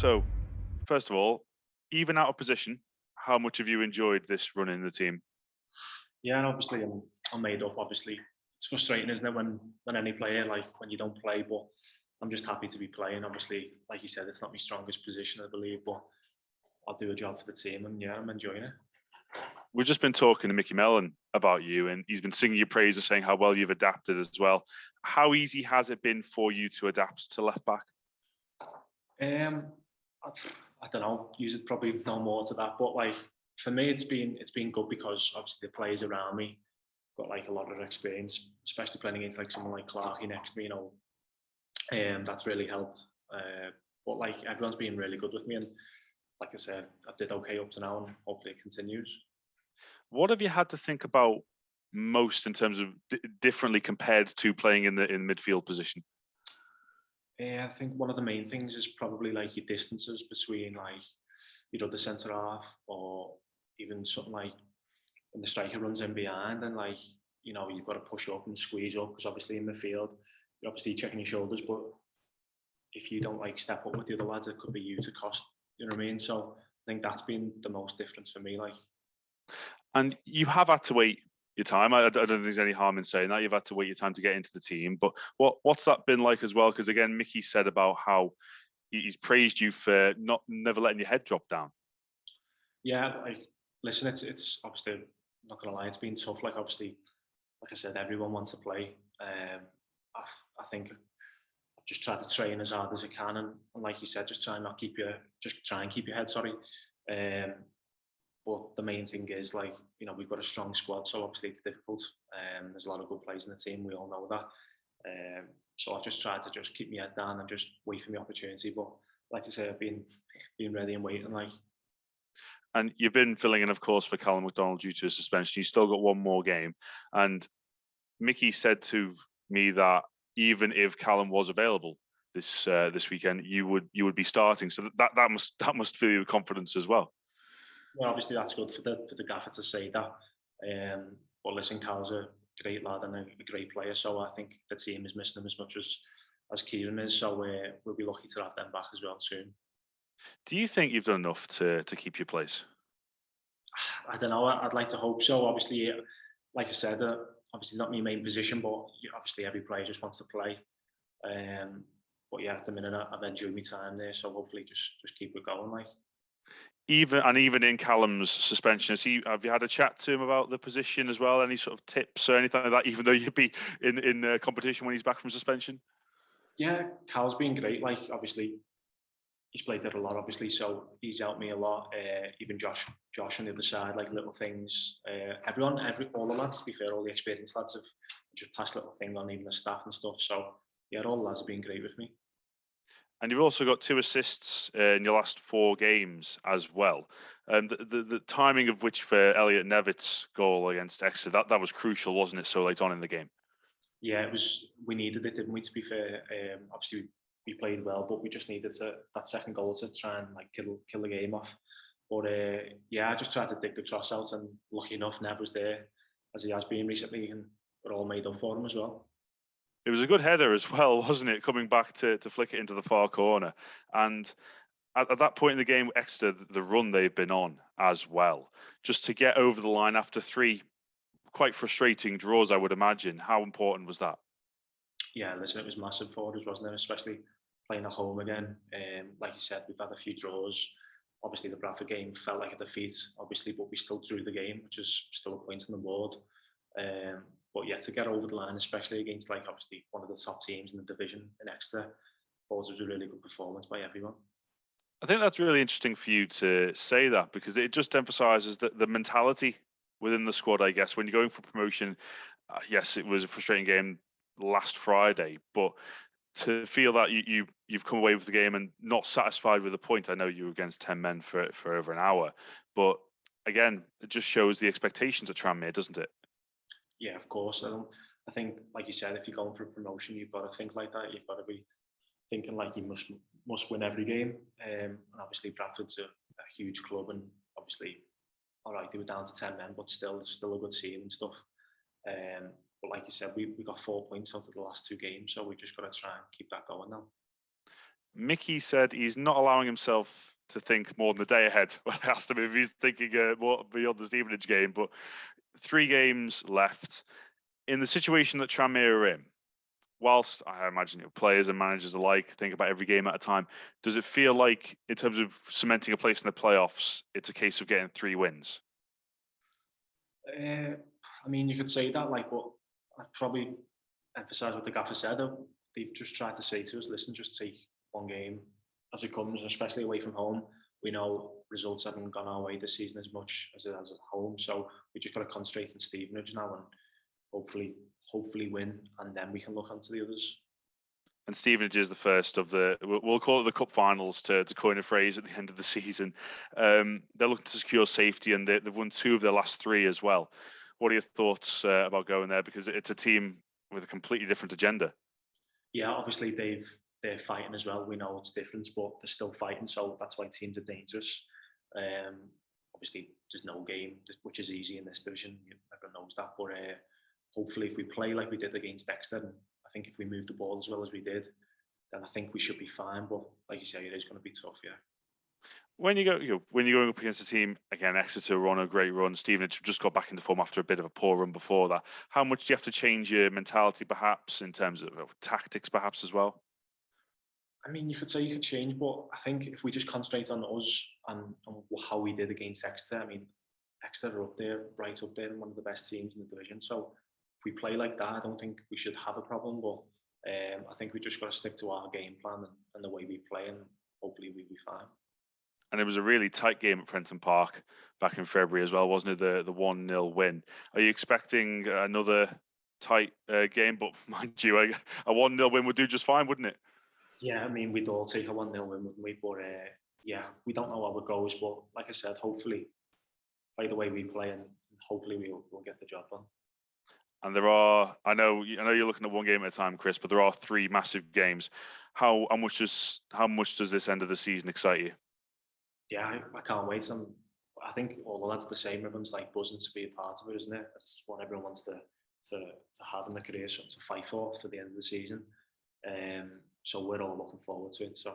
So, first of all, even out of position, how much have you enjoyed this run in the team? Yeah, and obviously I'm made up. Obviously, it's frustrating, isn't it, when any player like when you don't play. But I'm just happy to be playing. Obviously, like you said, it's not my strongest position, I believe, but I'll do a job for the team, and yeah, I'm enjoying it. We've just been talking to Mickey Mellon about you, and he's been singing your praises, saying how well you've adapted as well. How easy has it been for you to adapt to left back? Um, I, I don't know. You should probably know more to that, but like for me, it's been good because obviously the players around me got like a lot of experience, especially playing against like someone like Clarkey next to me. That's really helped. But like everyone's been really good with me, and like I said, I did okay up to now, and hopefully it continues. What have you had to think about most in terms of differently compared to playing in the midfield position? Yeah, I think one of the main things is probably like your distances between like the centre half or even something like when the striker runs in behind and like you've got to push up and squeeze up because obviously in the field you're obviously checking your shoulders, but if you don't like step up with the other lads, it could be you to cost. You know what I mean? So I think that's been the most difference for me. Like, And you have had to wait your time. I don't think there's any harm in saying that. You've had to wait your time to get into the team. But what's that been like as well? Because again, Mickey said about how he's praised you for not never letting your head drop down. yeah, like listen, it's obviously I'm not gonna lie, it's been tough. Like obviously, like I said, everyone wants to play. I think I've just tried to train as hard as I can, and like you said, just try and keep your head. Sorry, but the main thing is like we've got a strong squad, so obviously it's difficult. There's a lot of good players in the team. We all know that. So I've just tried to just keep my head down and just wait for the opportunity. But like I say, I've been ready and waiting. Like And you've been filling in, of course, for Callum McDonald due to a suspension. You've still got one more game. And Mickey said to me that even if Callum was available this weekend, you would be starting. So that must fill you with confidence as well. well, obviously that's good for the gaffer to say that. But listen, Cal's a great lad and a great player, so I think the team is missing him as much as Kieran is. So we'll be lucky to have them back as well soon. Do you think you've done enough to keep your place? I don't know. I'd like to hope so. Obviously, like I said, obviously not my main position, but obviously every player just wants to play. Um, but yeah, at the minute I've enjoyed my time there, so hopefully just keep it going. Like Even in Callum's suspension, have you had a chat to him about the position as well? Any sort of tips or anything like that? Even though you'd be in the competition when he's back from suspension. yeah, Cal's been great. Like obviously he's played there a lot, obviously, so he's helped me a lot. Even Josh on the other side, like little things. All the lads, to be fair, all the experienced lads have just passed little thing on, even the staff and stuff. So yeah, all the lads have been great with me. And you've also got two assists in your last four games as well. And the timing of which for Elliot Nevitt's goal against Exeter, that was crucial, wasn't it, so late on in the game? Yeah, it was. We needed it, didn't we? To be fair, obviously we played well, but we just needed that second goal to try and like kill the game off. But yeah, I just tried to dig the cross out, and lucky enough, Nev was there, as he has been recently, and we're all made up for him as well. It was a good header as well, wasn't it? Coming back to flick it into the far corner. And at that point in the game, Exeter, the run they've been on as well, just to get over the line after three quite frustrating draws, I would imagine. How important was that? Yeah, listen, it was massive for us, wasn't it? Especially playing at home again. Like you said, we've had a few draws. Obviously, the Bradford game felt like a defeat, obviously, but we still drew the game, which is still a point on the board. Um, but yeah, to get over the line, especially against like obviously one of the top teams in the division in Exeter, thought it was a really good performance by everyone. I think that's really interesting for you to say that because it just emphasises that the mentality within the squad, I guess, when you're going for promotion, yes, it was a frustrating game last Friday, but to feel that you've come away with the game and not satisfied with the point. I know you were against 10 men for over an hour, but again, it just shows the expectations at Tranmere, doesn't it? Yeah, of course. I think, like you said, if you're going for a promotion, you've got to think like that. You've got to be thinking like you must win every game. And obviously, Bradford's a huge club, and obviously, all right, they were down to 10 men, but still a good team and stuff. But like you said, we got 4 points out of the last two games, so we just got to try and keep that going now. Mickey said he's not allowing himself to think more than the day ahead. When I asked him if he's thinking more beyond the Stevenage game, but 3 games left in the situation that Tranmere are in. Whilst I imagine players and managers alike think about every game at a time, does it feel like, in terms of cementing a place in the playoffs, it's a case of getting 3 wins? I mean, you could say that, like, but I'd probably emphasise what the gaffer said. They've just tried to say to us, listen, just take one game as it comes, and especially away from home. We know results haven't gone our way this season as much as it has at home, so we just got to concentrate on Stevenage now and hopefully win, and then we can look onto the others. And Stevenage is the first of the, we'll call it the cup finals, to coin a phrase, at the end of the season. They're looking to secure safety, and they've won 2 of their last 3 as well. What are your thoughts about going there? Because it's a team with a completely different agenda. Yeah, obviously they're fighting as well. We know it's different, but they're still fighting, so that's why teams are dangerous. Um, Obviously, there's no game which is easy in this division. Everyone knows that, but hopefully, if we play like we did against Dexter, and I think if we move the ball as well as we did, then I think we should be fine. But like you say, it is going to be tough. Yeah. When when you're going up against a team, again, Exeter were on a great run. Stevenage just got back into form after a bit of a poor run before that. How much do you have to change your mentality, perhaps, in terms of tactics, perhaps as well? I mean, you could say you could change, but I think if we just concentrate on us and how we did against Exeter, I mean, Exeter are up there, right up there, and one of the best teams in the division. So if we play like that, I don't think we should have a problem. But I think we just got to stick to our game plan and the way we play, and hopefully we'll be fine. And it was a really tight game at Prenton Park back in February as well, wasn't it? The 1-0 win. Are you expecting another tight game? But mind you, a 1-0 win would do just fine, wouldn't it? Yeah, I mean, we'd all take a 1-0 win, wouldn't we? But yeah, we don't know how it goes. But like I said, hopefully, by the way we play, and hopefully we'll get the job done. And there are, I know you're looking at one game at a time, Chris, but there are 3 massive games. How much does this end of the season excite you? Yeah, I can't wait. I think all the lads are the same. Everyone's like buzzing to be a part of it, isn't it? That's what everyone wants to have in their career, something to fight for the end of the season. So we're all looking forward to it. So